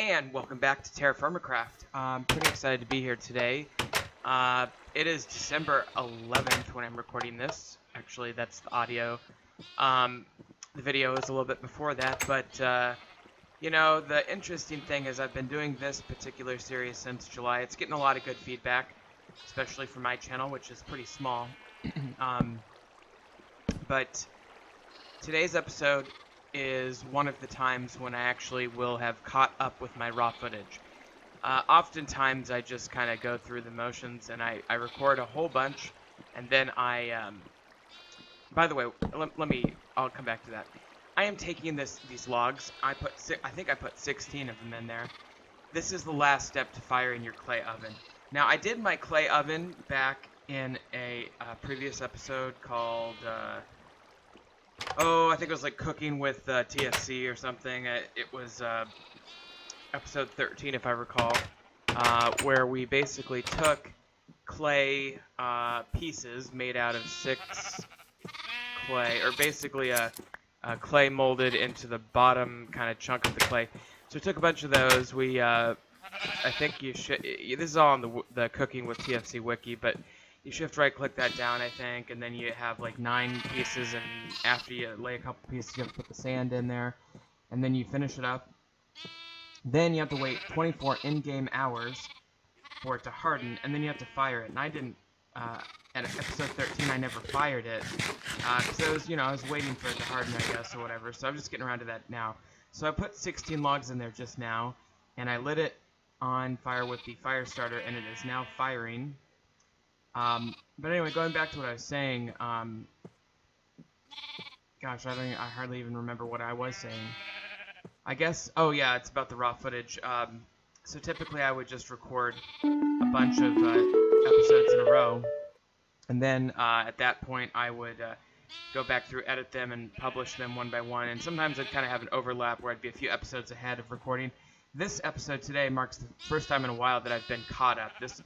And welcome back to TerraFirmaCraft. I'm pretty excited to be here today. It is December 11th when I'm recording this. Actually, that's the audio. The video is a little bit before that, but you know, the interesting thing is I've been doing this particular series since July. It's getting a lot of good feedback, especially for my channel, which is pretty small. But today's episode is one of the times when I actually will have caught up with my raw footage. Oftentimes I just kind of go through the motions and I record a whole bunch, and then by the way, I'll come back to that. I am taking these logs. I think I put 16 of them in there. This is the last step to firing your clay oven. Now, I did my clay oven back in a previous episode called I think it was like cooking with TFC or something. It was episode 13, if I recall, where we basically took clay pieces made out of 6 clay, or basically a clay molded into the bottom kind of chunk of the clay. So we took a bunch of those. We, I think you should. This is all on the Cooking with TFC wiki, but you shift right click that down, I think, and then you have like 9 pieces, and after you lay a couple pieces, you have to put the sand in there, and then you finish it up. Then you have to wait 24 in-game hours for it to harden, and then you have to fire it. And I didn't, at episode 13, I never fired it, because I was waiting for it to harden, I guess, or whatever, so I'm just getting around to that now. So I put 16 logs in there just now, and I lit it on fire with the fire starter, and it is now firing. But anyway, going back to what I was saying, gosh, I hardly even remember what I was saying. I guess, oh yeah, it's about the raw footage. So typically I would just record a bunch of episodes in a row, and then at that point I would go back through, edit them, and publish them one by one, and sometimes I'd kind of have an overlap where I'd be a few episodes ahead of recording. This episode today marks the first time in a while that I've been caught up. This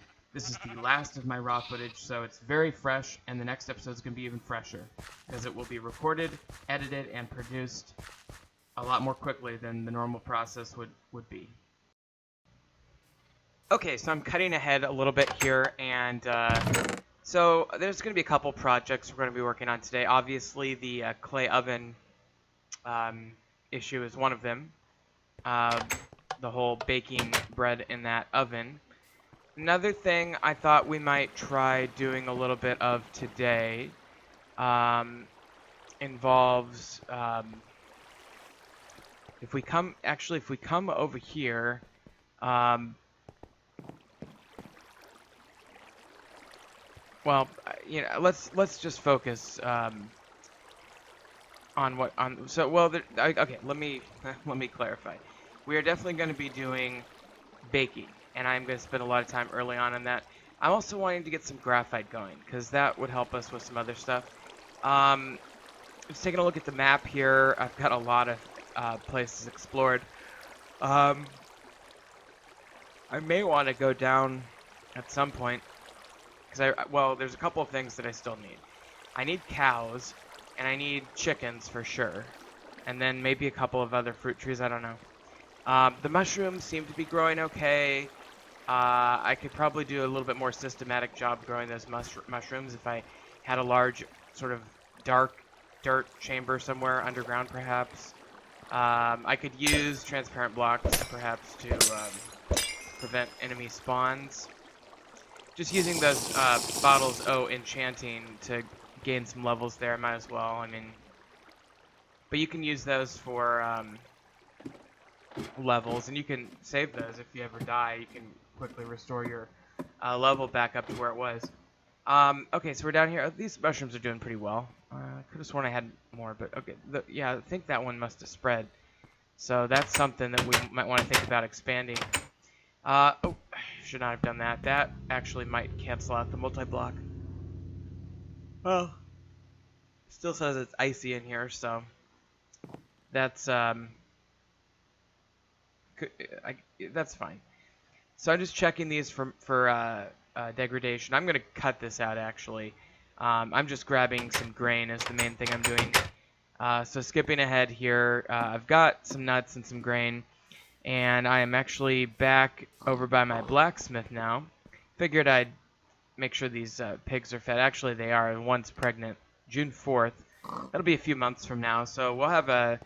is the last of my raw footage, so it's very fresh, and the next episode is going to be even fresher, because it will be recorded, edited, and produced a lot more quickly than the normal process would be. Okay, so I'm cutting ahead a little bit here, and so there's going to be a couple projects we're going to be working on today. Obviously, the clay oven issue is one of them, the whole baking bread in that oven. Another thing I thought we might try doing a little bit of today involves if we come over here, well, you know, let's just focus okay, let me clarify. We are definitely going to be doing baking, and I'm going to spend a lot of time early on that. I'm also wanting to get some graphite going, because that would help us with some other stuff. Just taking a look at the map here, I've got a lot of places explored. I may want to go down at some point, because there's a couple of things that I still need. I need cows, and I need chickens for sure, and then maybe a couple of other fruit trees, I don't know. The mushrooms seem to be growing okay. I could probably do a little bit more systematic job growing those mushrooms if I had a large sort of dark dirt chamber somewhere underground, perhaps. I could use transparent blocks, perhaps, to prevent enemy spawns. Just using those bottles, enchanting, to gain some levels there, might as well. I mean, but you can use those for levels, and you can save those if you ever die. You can quickly restore your level back up to where it was. Okay, so we're down here. These mushrooms are doing pretty well. Could have sworn I had more, but okay. Yeah, I think that one must have spread. So that's something that we might want to think about expanding. Should not have done that. That actually might cancel out the multi-block. Well, still says it's icy in here, so that's that's fine. So I'm just checking these for degradation. I'm gonna cut this out actually. I'm just grabbing some grain is the main thing I'm doing. So skipping ahead here, I've got some nuts and some grain, and I am actually back over by my blacksmith now. Figured I'd make sure these pigs are fed. Actually, they are, and one's pregnant. June 4th. That'll be a few months from now, so we'll have a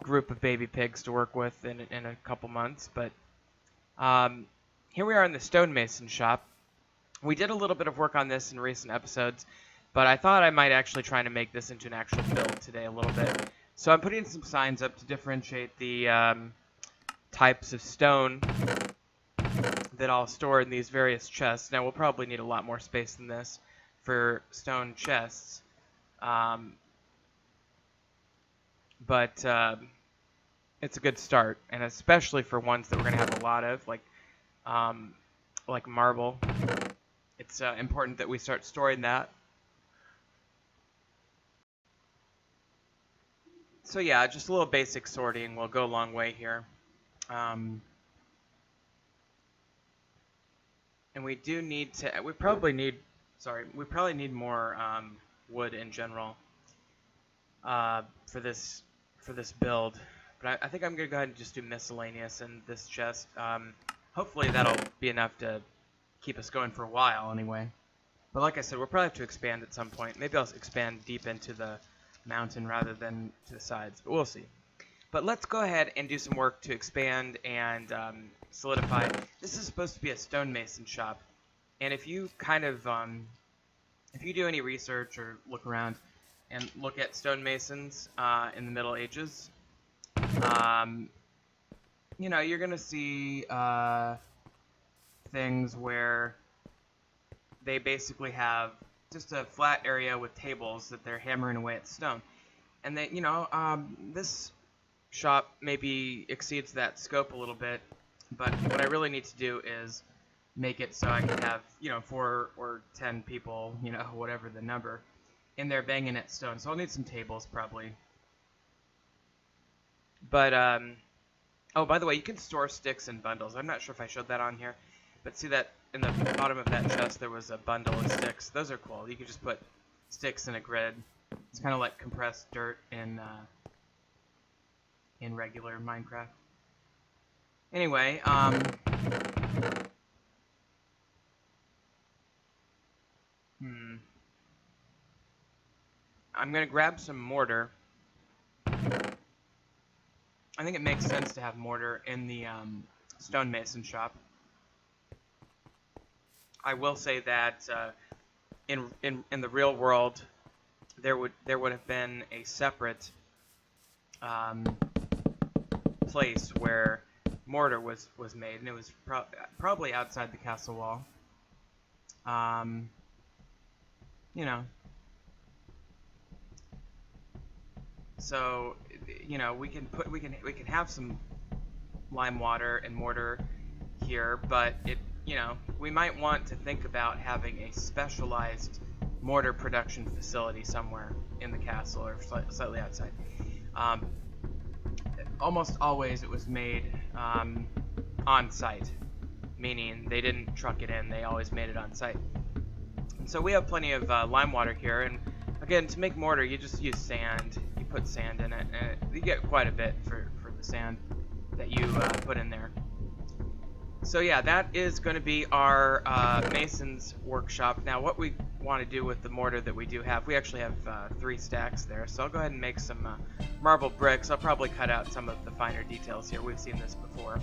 group of baby pigs to work with in a couple months. But here we are in the Stonemason shop. We did a little bit of work on this in recent episodes, but I thought I might actually try to make this into an actual build today a little bit. So I'm putting some signs up to differentiate the types of stone that I'll store in these various chests. Now we'll probably need a lot more space than this for stone chests, but it's a good start, and especially for ones that we're going to have a lot of, like marble. It's important that we start storing that. So yeah, just a little basic sorting will go a long way here. And we do need to, we probably need more wood in general for this build. But I think I'm going to go ahead and just do miscellaneous in this chest. Hopefully that'll be enough to keep us going for a while anyway. But like I said, we'll probably have to expand at some point. Maybe I'll expand deep into the mountain rather than to the sides, but we'll see. But let's go ahead and do some work to expand and solidify. This is supposed to be a stonemason shop, and if you kind of if you do any research or look around and look at stonemasons in the Middle Ages, you know, you're gonna see things where they basically have just a flat area with tables that they're hammering away at stone, and they, you know, this shop maybe exceeds that scope a little bit, but what I really need to do is make it so I can have, you know, 4 or 10 people, you know, whatever the number, in there banging at stone. So I'll need some tables probably. But oh, by the way, you can store sticks in bundles. I'm not sure if I showed that on here, but see that in the bottom of that chest there was a bundle of sticks. Those are cool. You can just put sticks in a grid. It's kind of like compressed dirt in regular Minecraft. Anyway, I'm gonna grab some mortar. I think it makes sense to have mortar in the stonemason shop. I will say that in the real world, there would have been a separate place where mortar was made, and it was probably outside the castle wall. You know, so you know, we can have some lime water and mortar here, but you know, we might want to think about having a specialized mortar production facility somewhere in the castle or slightly outside. Almost always it was made on site, meaning they didn't truck it in, they always made it on site. And so we have plenty of lime water here, and again, to make mortar you just use sand. You put sand in it, and you get quite a bit for the sand that you put in there. So yeah, that is going to be our mason's workshop. Now what we want to do with the mortar that we do have, we actually have 3 stacks there, so I'll go ahead and make some marble bricks. I'll probably cut out some of the finer details here. We've seen this before.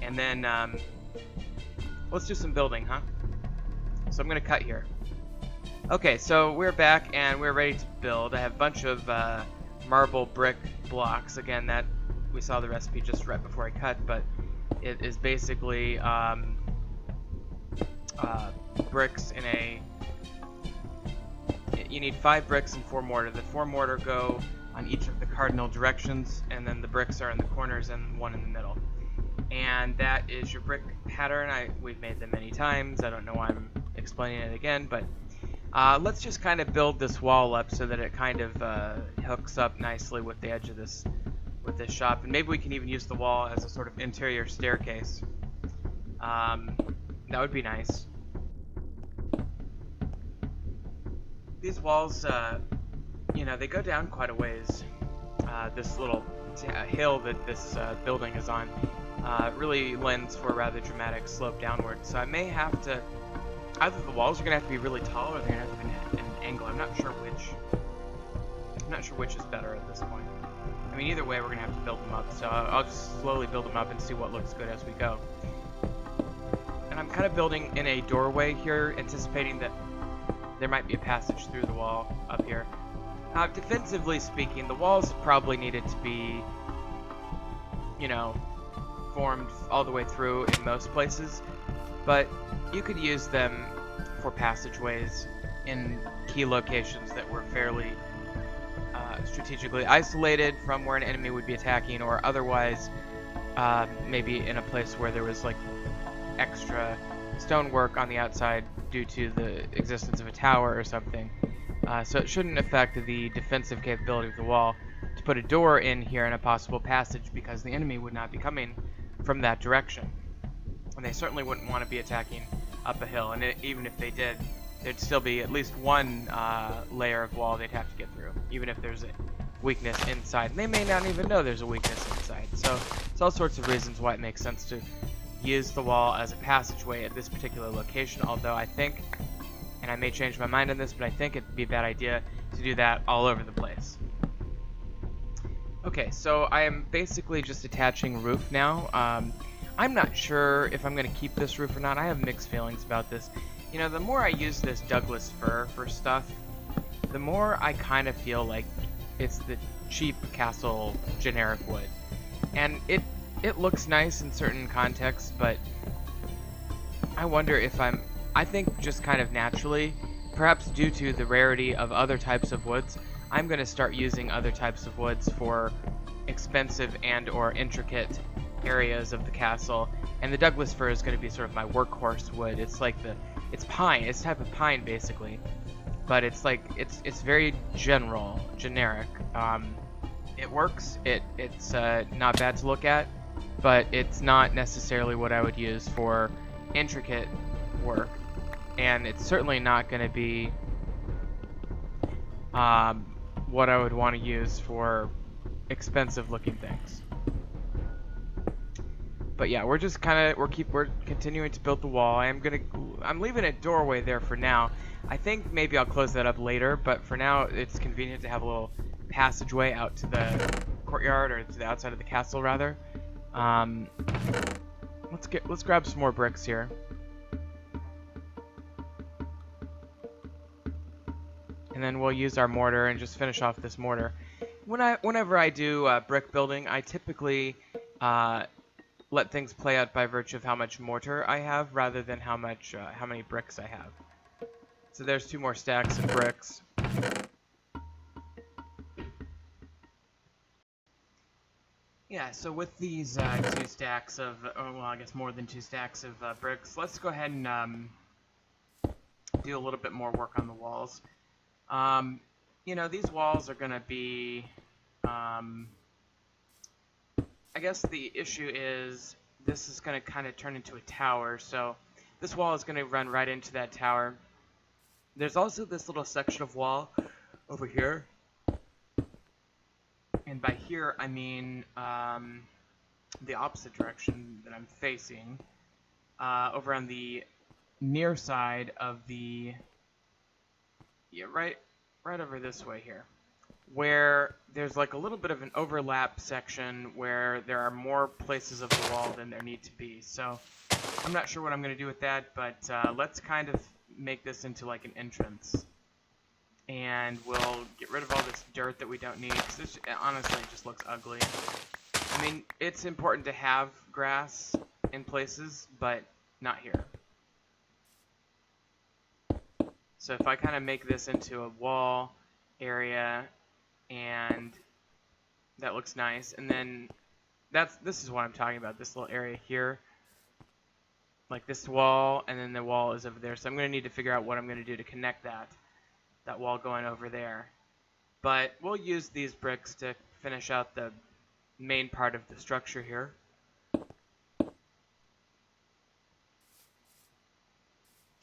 And then let's do some building, huh? So I'm going to cut here. Okay, so we're back and we're ready to build. I have a bunch of marble brick blocks. Again, that we saw the recipe just right before I cut, but it is basically bricks in a... You need 5 bricks and 4 mortar. The 4 mortar go on each of the cardinal directions, and then the bricks are in the corners and 1 in the middle. And that is your brick pattern. We've made them many times. I don't know why I'm explaining it again, but let's just kind of build this wall up so that it kind of hooks up nicely with the edge of this shop, and maybe we can even use the wall as a sort of interior staircase. That would be nice. These walls, you know, they go down quite a ways. this little hill that this building is on really lends for a rather dramatic slope downward. So I may have to, either the walls are going to have to be really tall or they're going to have to be at an angle. I'm not sure which. I'm not sure which is better at this point. I mean, either way, we're going to have to build them up. So I'll just slowly build them up and see what looks good as we go. And I'm kind of building in a doorway here, anticipating that there might be a passage through the wall up here. Defensively speaking, the walls probably needed to be, you know, formed all the way through in most places, but you could use them for passageways in key locations that were fairly strategically isolated from where an enemy would be attacking, or otherwise maybe in a place where there was like extra stonework on the outside due to the existence of a tower or something. So it shouldn't affect the defensive capability of the wall to put a door in here and a possible passage, because the enemy would not be coming from that direction. And they certainly wouldn't want to be attacking up a hill, and even if they did, there'd still be at least one layer of wall they'd have to get through, even if there's a weakness inside. And they may not even know there's a weakness inside. So it's all sorts of reasons why it makes sense to use the wall as a passageway at this particular location, although I think, and I may change my mind on this, but I think it'd be a bad idea to do that all over the place. Okay, so I am basically just attaching roof now. I'm not sure if I'm going to keep this roof or not. I have mixed feelings about this. You know, the more I use this Douglas fir for stuff, the more I kind of feel like it's the cheap castle generic wood. And it looks nice in certain contexts, but I wonder if I think just kind of naturally, perhaps due to the rarity of other types of woods, I'm going to start using other types of woods for expensive and or intricate areas of the castle, and the Douglas fir is going to be sort of my workhorse wood. It's like it's pine, it's a type of pine basically, but it's like it's very generic. It works, it's not bad to look at, but it's not necessarily what I would use for intricate work, and it's certainly not going to be what I would want to use for expensive looking things. But yeah, we're just we're continuing to build the wall. I'm leaving a doorway there for now. I think maybe I'll close that up later, but for now it's convenient to have a little passageway out to the courtyard, or to the outside of the castle rather. Let's grab some more bricks here. And then we'll use our mortar and just finish off this mortar. Whenever I do brick building, I typically let things play out by virtue of how much mortar I have, rather than how many bricks I have. So there's 2 more stacks of bricks. Yeah, so with these 2 stacks of, well, I guess more than 2 stacks of bricks, let's go ahead and do a little bit more work on the walls. You know, these walls are going to be, I guess the issue is this is going to kind of turn into a tower, so this wall is going to run right into that tower. There's also this little section of wall over here, and by here I mean the opposite direction that I'm facing, over on the near side of the, yeah, right over this way here, where there's like a little bit of an overlap section where there are more places of the wall than there need to be. So I'm not sure what I'm going to do with that, but let's kind of make this into like an entrance. And we'll get rid of all this dirt that we don't need, because this honestly just looks ugly. I mean, it's important to have grass in places, but not here. So if I kind of make this into a wall area, and that looks nice, and then this is what I'm talking about, this little area here, like this wall, and then the wall is over there. So I'm going to need to figure out what I'm going to do to connect that wall going over there. But we'll use these bricks to finish out the main part of the structure here.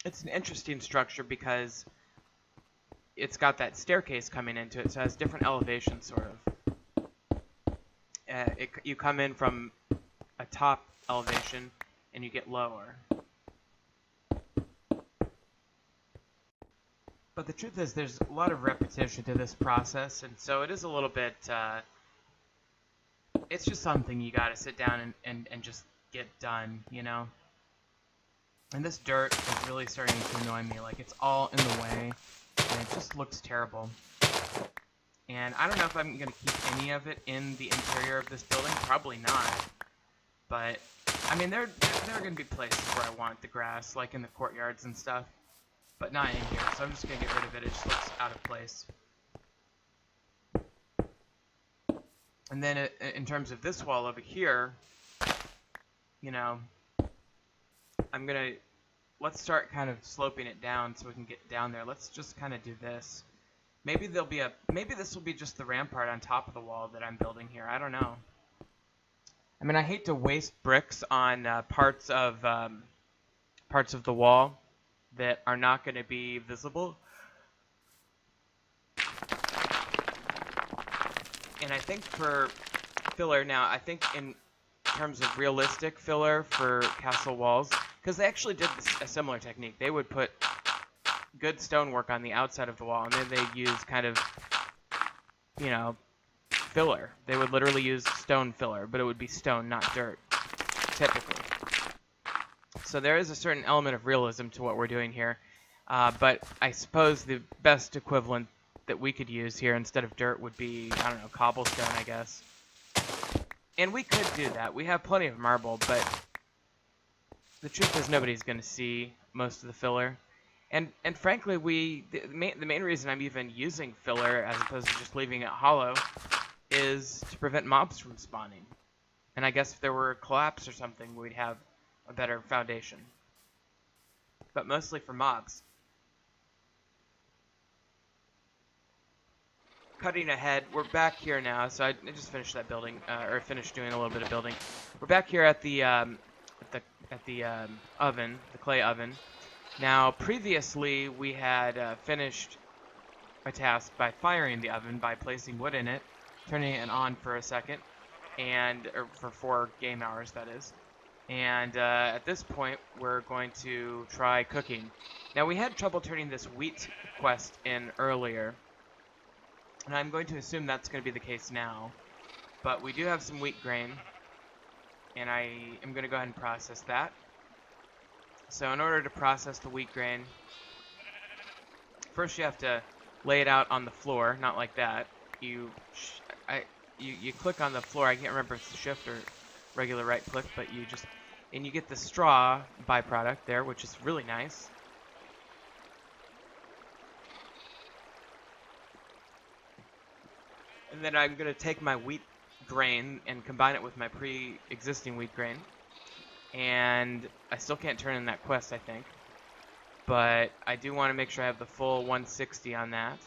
It's an interesting structure because it's got that staircase coming into it, so it has different elevations, sort of. you come in from a top elevation and you get lower. But the truth is, there's a lot of repetition to this process, and so it is a little bit, it's just something you gotta sit down and just get done, you know? And this dirt is really starting to annoy me. Like, it's all in the way, and it just looks terrible. And I don't know if I'm gonna keep any of it in the interior of this building. Probably not. But, I mean, there are gonna be places where I want the grass, like in the courtyards and stuff. But not in here, so I'm just gonna get rid of it. It just looks out of place. And then in terms of this wall over here, you know, let's start kind of sloping it down so we can get down there. Let's just kind of do this. Maybe this will be just the rampart on top of the wall that I'm building here. I don't know. I mean, I hate to waste bricks on parts of the wall that are not going to be visible. And I think for filler now, I think in terms of realistic filler for castle walls, because they actually did a similar technique. They would put good stonework on the outside of the wall, and then they'd use kind of, you know, filler. They would literally use stone filler, but it would be stone, not dirt, typically. So there is a certain element of realism to what we're doing here, but I suppose the best equivalent that we could use here instead of dirt would be, I don't know, cobblestone, I guess. And we could do that. We have plenty of marble, but the truth is nobody's going to see most of the filler. And frankly, the main reason I'm even using filler as opposed to just leaving it hollow is to prevent mobs from spawning. And I guess if there were a collapse or something, we'd have a better foundation. But mostly for mobs. Cutting ahead, we're back here now. So I just finished that building, or finished doing a little bit of building. We're back here at the oven, the clay oven. Now, previously we had finished a task by firing the oven by placing wood in it, turning it on for a second, or for 4 game hours, that is. And at this point, we're going to try cooking. Now, we had trouble turning this wheat quest in earlier, and I'm going to assume that's going to be the case now. But we do have some wheat grain, and I am going to go ahead and process that. So in order to process the wheat grain, first you have to lay it out on the floor, not like that. You click on the floor. I can't remember if it's shift or regular right click, but and you get the straw byproduct there, which is really nice. And then I'm going to take my wheat grain and combine it with my pre-existing wheat grain. And I still can't turn in that quest, I think. But I do want to make sure I have the full 160 on that.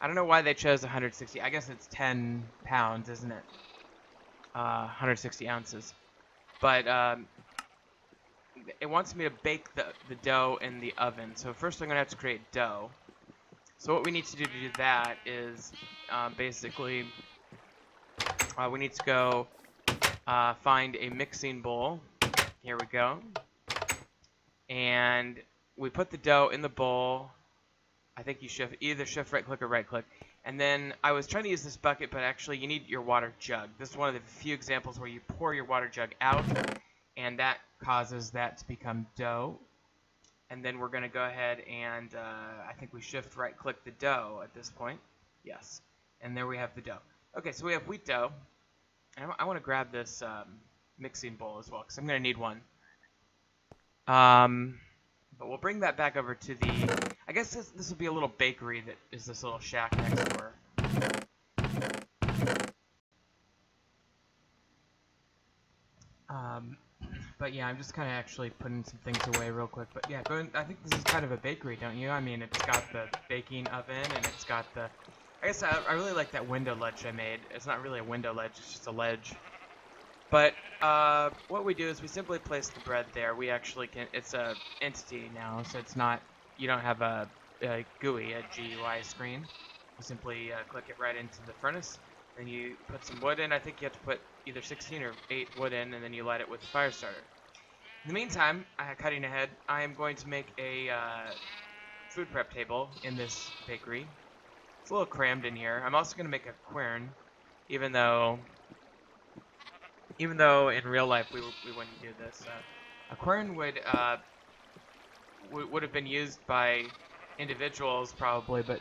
I don't know why they chose 160. I guess it's 10 pounds, isn't it? 160 ounces. But it wants me to bake the dough in the oven. So first I'm going to have to create dough. So what we need to do that is basically we need to go find a mixing bowl. Here we go. And we put the dough in the bowl. I think you either shift right click or right click. And then I was trying to use this bucket, but actually you need your water jug. This is one of the few examples where you pour your water jug out, and that causes that to become dough. And then we're going to go ahead and I think we shift right click the dough at this point. Yes. And there we have the dough. Okay, so we have wheat dough. And I want to grab this mixing bowl as well, because I'm going to need one. But we'll bring that back over to the... I guess this will be a little bakery that is this little shack next door. But yeah, I'm just kind of actually putting some things away real quick. But yeah, I think this is kind of a bakery, don't you? I mean, it's got the baking oven, and it's got the... I guess I really like that window ledge I made. It's not really a window ledge, it's just a ledge. But what we do is we simply place the bread there. We actually can... It's a entity now, so it's not... You don't have a GUI screen. You simply click it right into the furnace, Then you put some wood in. I think you have to put either 16 or 8 wood in, and then you light it with a fire starter. In the meantime, cutting ahead, I am going to make a food prep table in this bakery. It's a little crammed in here. I'm also going to make a quern, even though in real life we wouldn't do this. A quern would have been used by individuals probably, but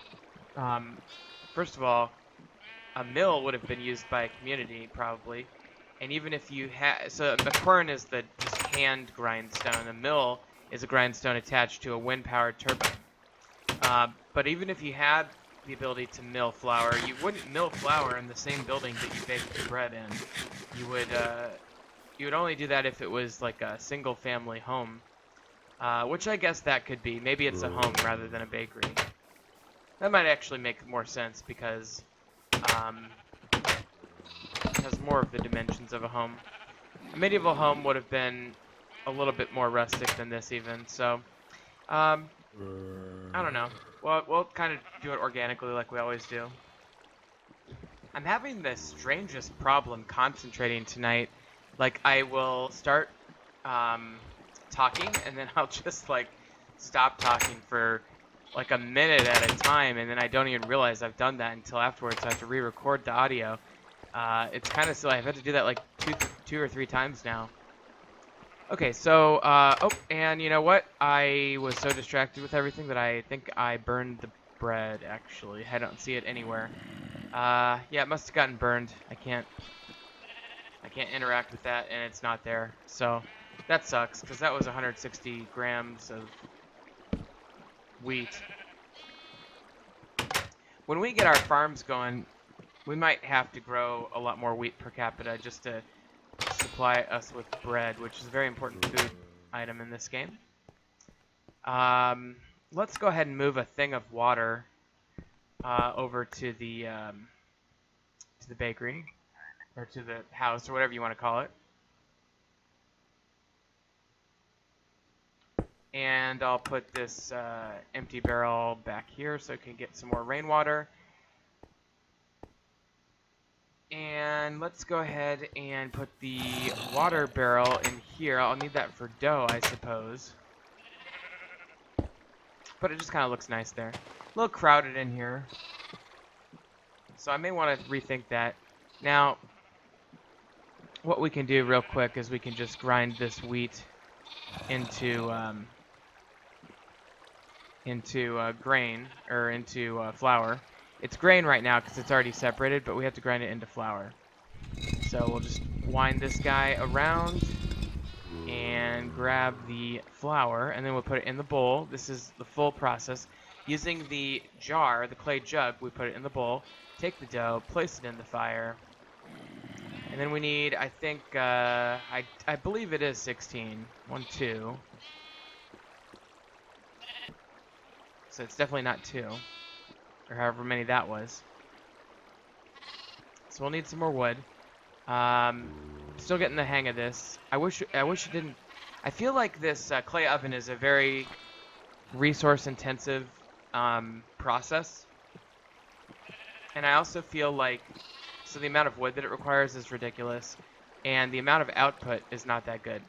first of all, a mill would have been used by a community probably. And even if you had, so a quern is the just hand grindstone. A mill is a grindstone attached to a wind-powered turbine. But even if you had the ability to mill flour, you wouldn't mill flour in the same building that you baked the bread in. You would only do that if it was like a single-family home, which I guess that could be. Maybe it's a home rather than a bakery. That might actually make more sense because it has more of the dimensions of a home. A medieval home would have been a little bit more rustic than this even, so I don't know. Well, we'll kind of do it organically like we always do. I'm having the strangest problem concentrating tonight. Like, I will start talking, and then I'll just, like, stop talking for, like, a minute at a time, and then I don't even realize I've done that until afterwards. I have to re-record the audio. It's kind of silly. I've had to do that, like, two or three times now. Okay, so, oh, and you know what? I was so distracted with everything that I think I burned the bread, actually. I don't see it anywhere. Yeah, it must have gotten burned. I can't interact with that, and it's not there. So, that sucks, because that was 160 grams of wheat. When we get our farms going, we might have to grow a lot more wheat per capita just to supply us with bread, which is a very important food item in this game. Let's go ahead and move a thing of water over to the bakery, or to the house, or whatever you want to call it. And I'll put this empty barrel back here so I can get some more rainwater. And let's go ahead and put the water barrel in here. I'll need that for dough, I suppose. But it just kind of looks nice there. A little crowded in here. So I may want to rethink that. Now, what we can do real quick is we can just grind this wheat into grain, or into flour. It's grain right now because it's already separated, but we have to grind it into flour. So we'll just wind this guy around and grab the flour, and then we'll put it in the bowl. This is the full process. Using the jar, the clay jug, we put it in the bowl, take the dough, place it in the fire, and then we need, I think, I believe it is 16. 1, 2. So it's definitely not 2. Or however many that was. So we'll need some more wood. Still getting the hang of this. I wish it didn't. I feel like this clay oven is a very resource-intensive process, and I also feel like the amount of wood that it requires is ridiculous, and the amount of output is not that good.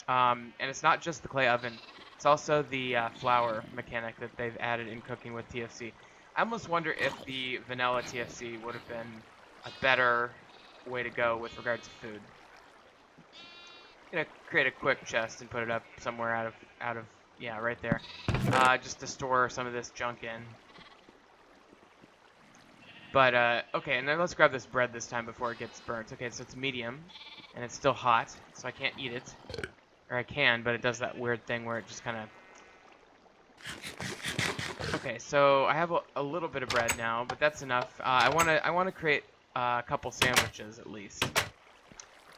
And it's not just the clay oven. It's also the flour mechanic that they've added in cooking with TFC. I almost wonder if the vanilla TFC would have been a better way to go with regards to food. I'm gonna create a quick chest and put it up somewhere out of yeah, right there, just to store some of this junk in. But okay, and then let's grab this bread this time before it gets burnt. Okay, so it's medium, and it's still hot, so I can't eat it. Or I can, but it does that weird thing where it just kind of... Okay, so I have a little bit of bread now, but that's enough. I want to create a couple sandwiches at least.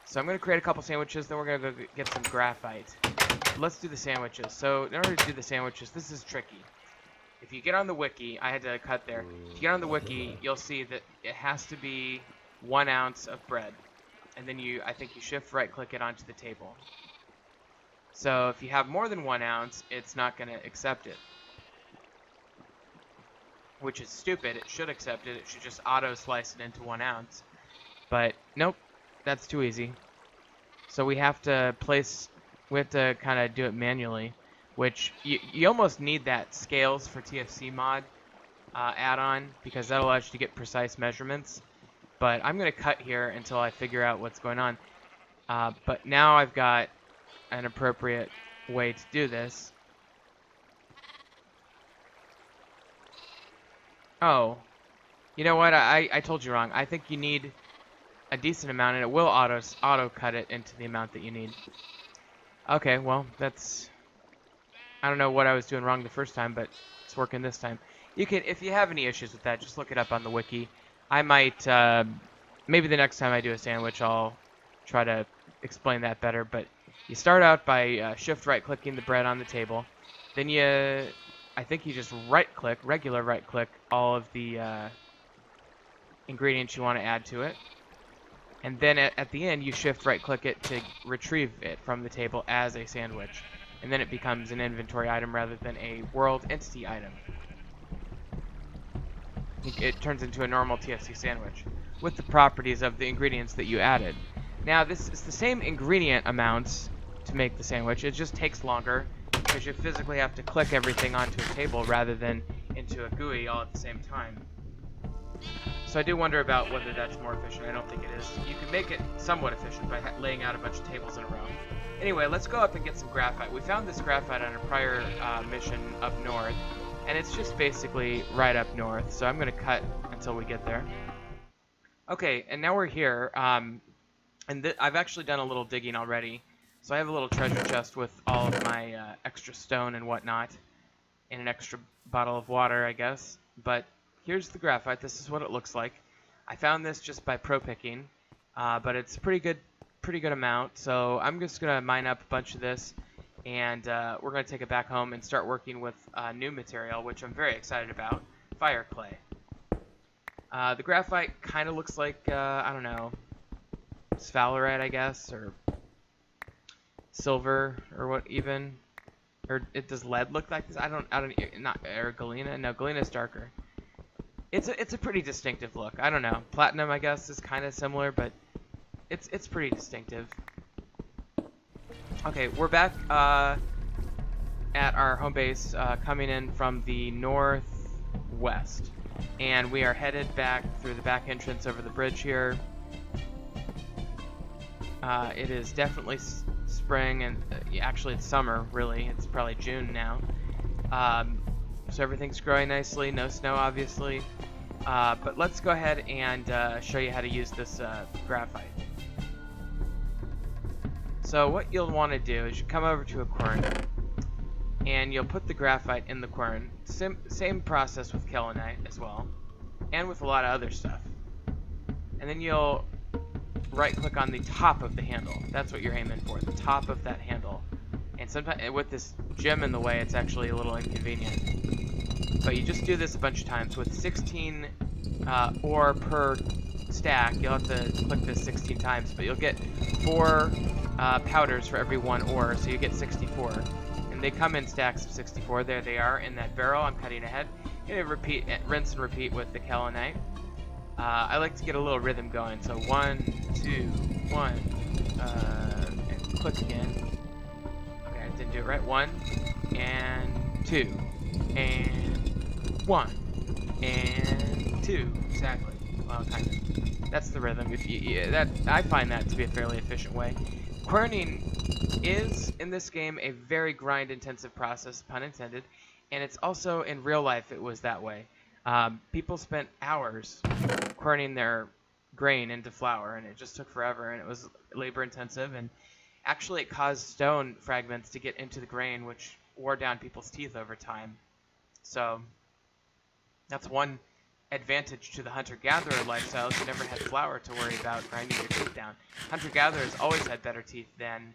So I'm going to create a couple sandwiches, then we're going to go get some graphite. Let's do the sandwiches. So in order to do the sandwiches, this is tricky. If you get on the wiki, I had to cut there. If you get on the wiki, you'll see that it has to be 1 ounce of bread. And then I think you shift right click it onto the table. So if you have more than 1 ounce, it's not going to accept it. which is stupid. It should accept it. It should just auto slice it into 1 ounce. But nope, that's too easy. So we have to kind of do it manually, which you almost need that scales for TFC mod add-on, because that allows you to get precise measurements. But I'm going to cut here until I figure out what's going on. But now I've got an appropriate way to do this. Oh, you know what? I told you wrong. I think you need a decent amount, and it will auto cut it into the amount that you need. Okay, well, that's... I don't know what I was doing wrong the first time, but it's working this time. You can, if you have any issues with that, just look it up on the wiki. I might, maybe the next time I do a sandwich, I'll try to explain that better. But you start out by shift right-clicking the bread on the table. Then I think you just right-click, regular right-click, all of the ingredients you want to add to it. And then at the end, you shift right-click it to retrieve it from the table as a sandwich. And then it becomes an inventory item rather than a world entity item. It turns into a normal TFC sandwich with the properties of the ingredients that you added. Now, this is the same ingredient amounts to make the sandwich. It just takes longer because you physically have to click everything onto a table rather than into a GUI all at the same time. So I do wonder about whether that's more efficient. I don't think it is. You can make it somewhat efficient by laying out a bunch of tables in a row. Anyway, let's go up and get some graphite. We found this graphite on a prior mission up north, and it's just basically right up north. So I'm going to cut until we get there. Okay, and now we're here, and I've actually done a little digging already. So I have a little treasure chest with all of my extra stone and whatnot, and an extra bottle of water, I guess. But here's the graphite. This is what it looks like. I found this just by pro picking, but it's a pretty good amount. So I'm just gonna mine up a bunch of this, and we're gonna take it back home and start working with new material, which I'm very excited about: fire clay. The graphite kind of looks like I don't know, sphalerite, I guess, or silver, or what even. Or does lead look like this? Not, or galena. No, galena's darker. It's a pretty distinctive look. I don't know. Platinum, I guess, is kind of similar, but it's pretty distinctive. Okay, we're back at our home base, coming in from the northwest, and we are headed back through the back entrance over the bridge here. It is definitely spring, and actually it's summer, really. It's probably June now. So everything's growing nicely. No snow, obviously. But let's go ahead and show you how to use this graphite. So what you'll want to do is you come over to a quern, and you'll put the graphite in the quern. Same process with kaolinite as well, and with a lot of other stuff. And then you'll right-click on the top of the handle. That's what you're aiming for, the top of that handle. And sometimes with this gem in the way, it's actually a little inconvenient. But you just do this a bunch of times. With 16 ore per stack, you'll have to click this 16 times, but you'll get 4 powders for every 1 ore, so you get 64. And they come in stacks of 64. There they are in that barrel. I'm cutting ahead. You're gonna rinse and repeat with the kaolinite. I like to get a little rhythm going, so 1, 2, 1, and click again. Okay, I didn't do it right. 1, and 2, and 1, and 2. Exactly. Well, kind of. That's the rhythm. I find that to be a fairly efficient way. Querning is, in this game, a very grind-intensive process, pun intended, and it's also, in real life, it was that way. People spent hours querning their grain into flour, and it just took forever, and it was labor-intensive, and actually it caused stone fragments to get into the grain, which wore down people's teeth over time. So that's one advantage to the hunter-gatherer lifestyle. You never had flour to worry about grinding your teeth down. Hunter-gatherers always had better teeth than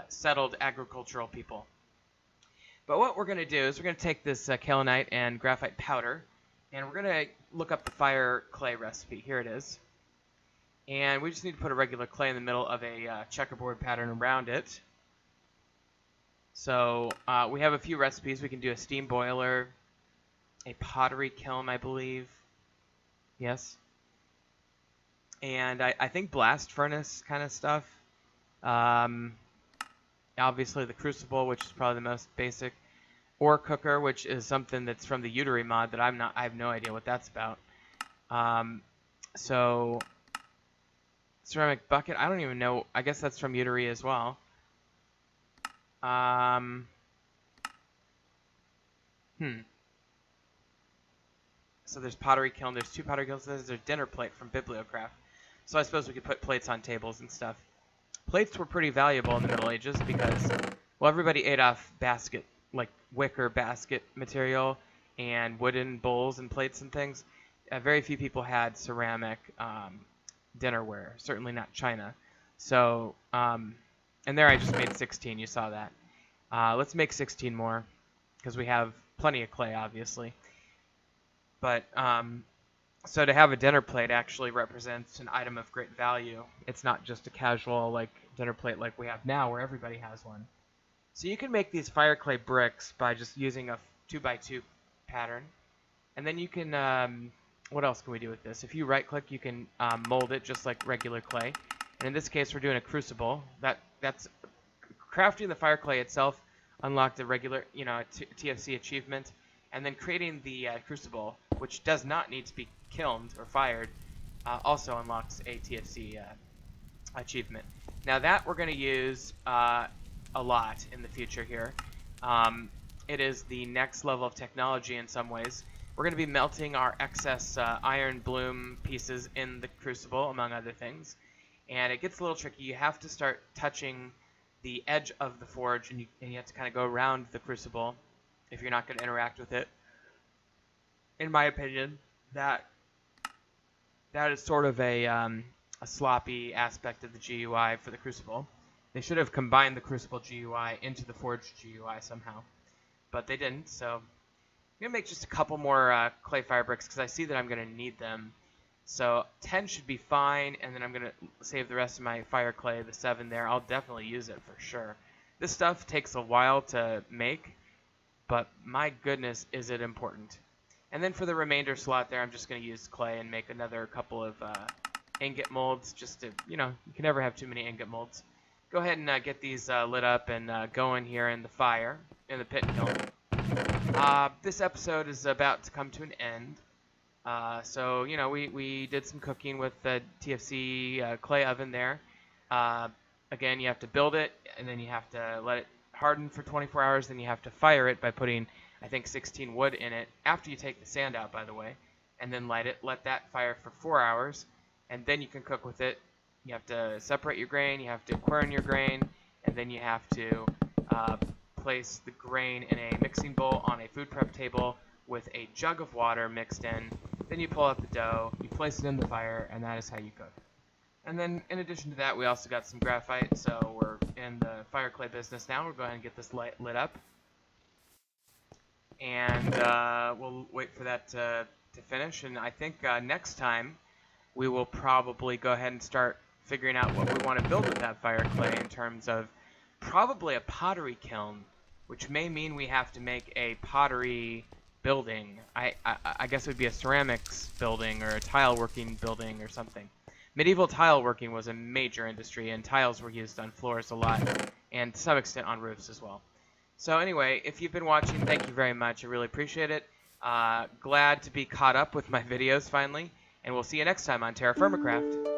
settled agricultural people. But what we're going to do is we're going to take this kaolinite and graphite powder, and we're going to look up the fire clay recipe. Here it is. And we just need to put a regular clay in the middle of a checkerboard pattern around it. So we have a few recipes. We can do a steam boiler, a pottery kiln, I believe. Yes. And I think blast furnace kind of stuff. Obviously the crucible, which is probably the most basic. Ore cooker, which is something that's from the Utery mod that I have no idea what that's about. So ceramic bucket, I don't even know. I guess that's from Utery as well. So there's pottery kiln. There's 2 pottery kilns. There's a dinner plate from Bibliocraft. So I suppose we could put plates on tables and stuff. Plates were pretty valuable in the Middle Ages because, well, everybody ate off basket, like wicker basket material and wooden bowls and plates and things. Very few people had ceramic dinnerware, certainly not china. So, and there I just made 16, you saw that. Let's make 16 more, because we have plenty of clay, obviously. But, so to have a dinner plate actually represents an item of great value. It's not just a casual, like, dinner plate like we have now, where everybody has one. So you can make these fire clay bricks by just using a 2x2 pattern. And then you can, what else can we do with this? If you right-click, you can mold it just like regular clay. And in this case, we're doing a crucible. That's crafting the fire clay itself unlocked a regular, a TFC achievement. And then creating the crucible, which does not need to be kilned or fired, also unlocks a TFC achievement. Now that we're going to use a lot in the future here. It is the next level of technology in some ways. We're going to be melting our excess iron bloom pieces in the crucible, among other things. And it gets a little tricky. You have to start touching the edge of the forge, and you have to kind of go around the crucible if you're not going to interact with it. In my opinion, that is sort of a sloppy aspect of the GUI for the crucible. They should have combined the crucible GUI into the forge GUI somehow, but they didn't. So I'm gonna make just a couple more clay fire bricks because I see that I'm gonna need them. So 10 should be fine, and then I'm gonna save the rest of my fire clay, the 7 there. I'll definitely use it for sure. This stuff takes a while to make, but my goodness, is it important. And then for the remainder slot there, I'm just going to use clay and make another couple of ingot molds, just to, you can never have too many ingot molds. Go ahead and get these lit up and going here in the fire, in the pit kiln. This episode is about to come to an end. So, we did some cooking with the TFC clay oven there. Again, you have to build it, and then you have to let it harden for 24 hours, then you have to fire it by putting, I think, 16 wood in it, after you take the sand out, by the way, and then light it, let that fire for 4 hours, and then you can cook with it. You have to separate your grain, you have to quern your grain, and then you have to place the grain in a mixing bowl on a food prep table with a jug of water mixed in. Then you pull out the dough, you place it in the fire, and that is how you cook. And then, in addition to that, we also got some graphite, so we're in the fire clay business now. We'll go ahead and get this lit up. And we'll wait for that to finish. And I think next time, we will probably go ahead and start figuring out what we want to build with that fire clay in terms of probably a pottery kiln, which may mean we have to make a pottery building. I guess it would be a ceramics building or a tile working building or something. Medieval tile working was a major industry, and tiles were used on floors a lot, and to some extent on roofs as well. So anyway, if you've been watching, thank you very much. I really appreciate it. Glad to be caught up with my videos finally, and we'll see you next time on TerraFirmaCraft.